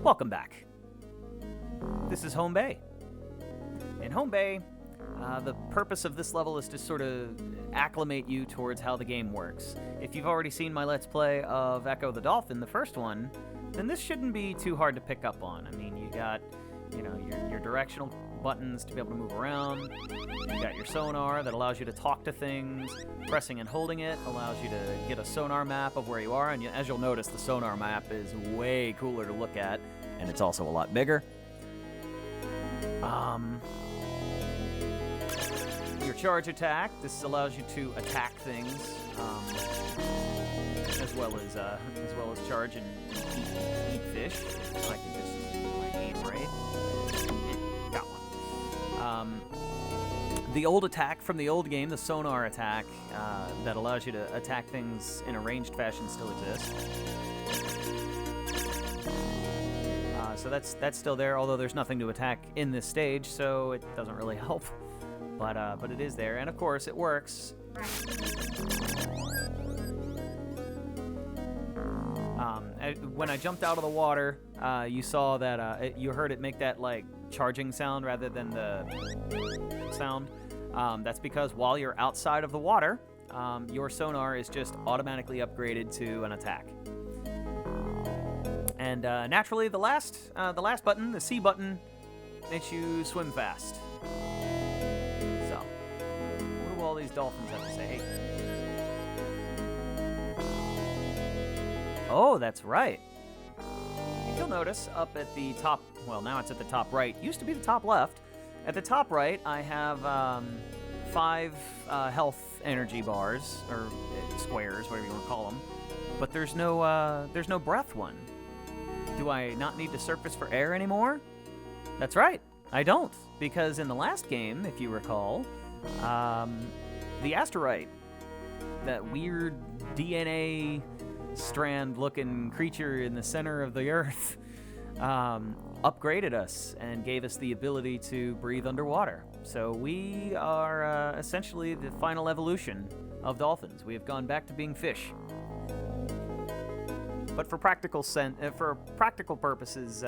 Welcome back. This is Home Bay. In Home Bay, the purpose of this level is to sort of acclimate you towards how the game works. If you've already seen my Let's Play of Ecco the Dolphin, the first one, then this shouldn't be too hard to pick up on. I mean, you got, your directional buttons to be able to move around. You got your sonar that allows you to talk to things. Pressing and holding it allows you to get a sonar map of where you are, and as you'll notice, the sonar map is way cooler to look at, and it's also a lot bigger. Your charge attack, this allows you to attack things, as well as charge and eat fish. If I can just my aim right. Got one. The old attack from the old game, the sonar attack, that allows you to attack things in a ranged fashion, still exists. So that's still there, although there's nothing to attack in this stage, so it doesn't really help. But it is there, and of course it works. When I jumped out of the water, you saw that you heard it make that like charging sound rather than the sound. That's because while you're outside of the water, your sonar is just automatically upgraded to an attack. And naturally, the last button, the C button, makes you swim fast. So, what do all these dolphins have to say? Hey. Oh, that's right. If you'll notice, up at the top, well, now it's at the top right. Used to be the top left. At the top right, I have 5 health energy bars, or squares, whatever you want to call them. But there's no breath one. Do I not need to surface for air anymore? That's right, I don't. Because in the last game, if you recall, the asteroid, that weird DNA strand-looking creature in the center of the Earth, upgraded us and gave us the ability to breathe underwater. So we are essentially the final evolution of dolphins. We have gone back to being fish. But for practical purposes,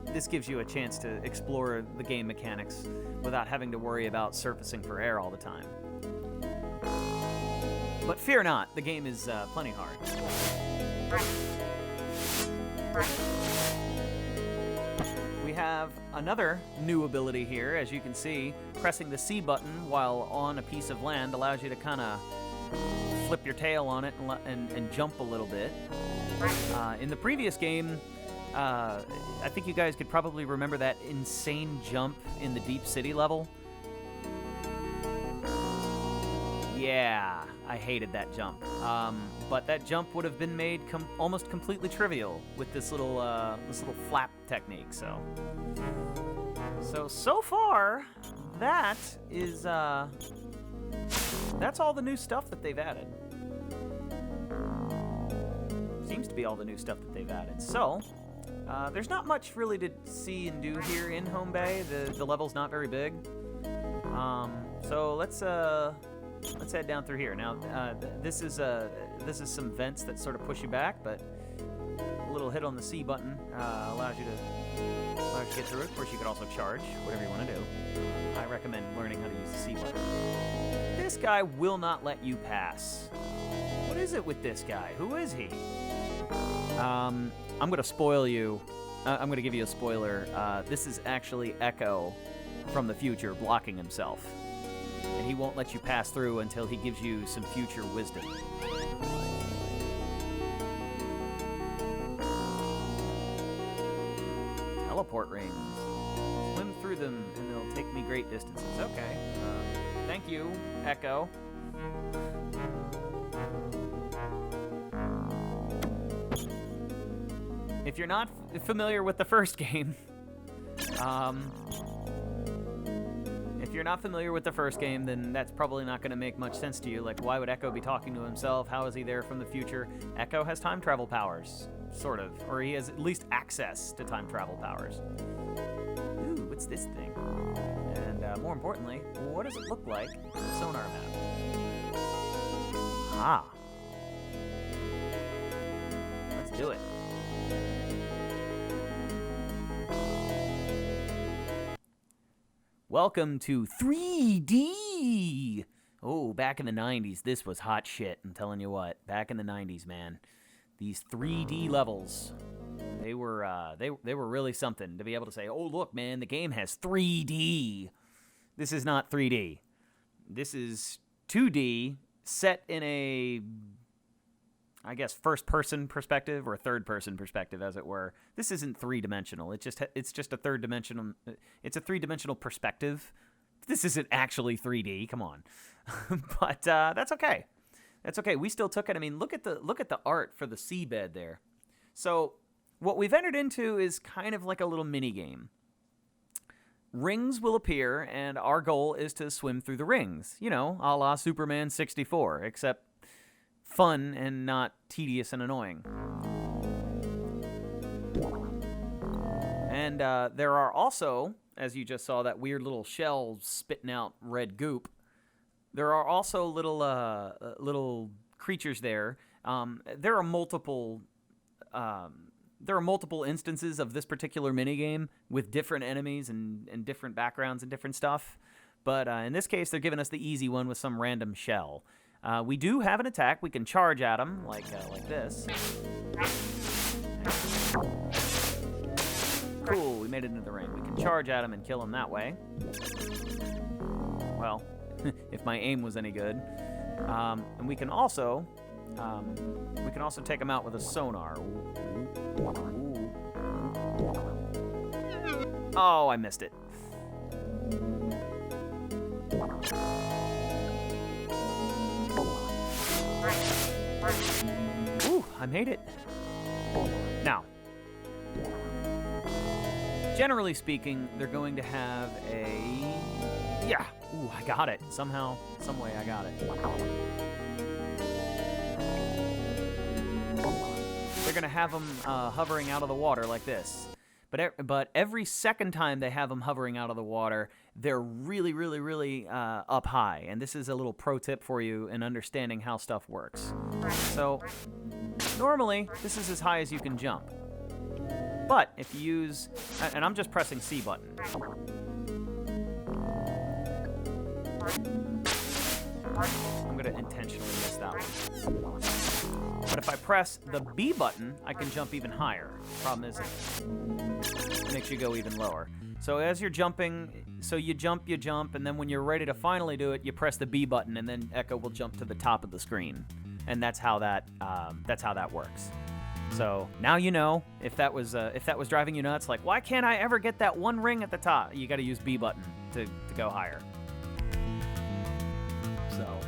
this gives you a chance to explore the game mechanics without having to worry about surfacing for air all the time. But fear not, the game is plenty hard. We have another new ability here. As you can see, pressing the C button while on a piece of land allows you to kind of flip your tail on it and jump a little bit. In the previous game, I think you guys could probably remember that insane jump in the Deep City level. Yeah, I hated that jump. But that jump would have been made almost completely trivial with this little flap technique. So far, that is that's all the new stuff that they've added. Seems to be all the new stuff that they've added. So, there's not much really to see and do here in Home Bay. The level's not very big. So let's head down through here. Now, this is some vents that sort of push you back, but a little hit on the C button allows you to get through it. Of course, you could also charge, whatever you want to do. I recommend learning how to use the C button. This guy will not let you pass. What is it with this guy? Who is he? I'm going to spoil you. I'm going to give you a spoiler. This is actually Ecco from the future blocking himself. And he won't let you pass through until he gives you some future wisdom. Teleport rings. Swim through them and they'll take me great distances. Okay. Thank you, Ecco. If you're not familiar with the first game, then that's probably not going to make much sense to you. Like, why would Ecco be talking to himself? How is he there from the future? Ecco has time travel powers, sort of. Or he has at least access to time travel powers. Ooh, what's this thing? And more importantly, what does it look like in the sonar map? Ah. Let's do it. Welcome to 3D. Oh, back in the 90s, this was hot shit. I'm telling you what. Back in the 90s, man. These 3D levels, they were really something to be able to say, oh, look, man, the game has 3D. This is not 3D. This is 2D set in a, I guess, first-person perspective or third-person perspective, as it were. This isn't three-dimensional. It's just a third-dimensional. It's a three-dimensional perspective. This isn't actually 3D. Come on, but that's okay. That's okay. We still took it. I mean, look at the art for the seabed there. So what we've entered into is kind of like a little mini game. Rings will appear, and our goal is to swim through the rings. You know, a la Superman 64, except fun and not tedious and annoying. And there are also, as you just saw, that weird little shell spitting out red goop. There are also little creatures there. There are multiple instances of this particular minigame with different enemies and different backgrounds and different stuff. But in this case, they're giving us the easy one with some random shell. We do have an attack. We can charge at them like this. Cool, we made it into the ring. We can charge at them and kill them that way. Well, if my aim was any good. And we can also take them out with a sonar. Ooh. Oh, I missed it. Ooh, I made it. Now, generally speaking, they're going to have a... Yeah. Ooh, I got it. Somehow, some way I got it. They're going to have them hovering out of the water like this. But every second time they have them hovering out of the water, they're really, really, really up high. And this is a little pro tip for you in understanding how stuff works. So, normally, this is as high as you can jump. But if you use... And I'm just pressing C button. I'm going to intentionally miss that one. But if I press the B button, I can jump even higher. Problem is, it makes you go even lower. So as you're jumping, you jump, and then when you're ready to finally do it, you press the B button, and then Ecco will jump to the top of the screen. And that's how that works. So now you know if that was driving you nuts, like why can't I ever get that one ring at the top? You got to use B button to go higher. So.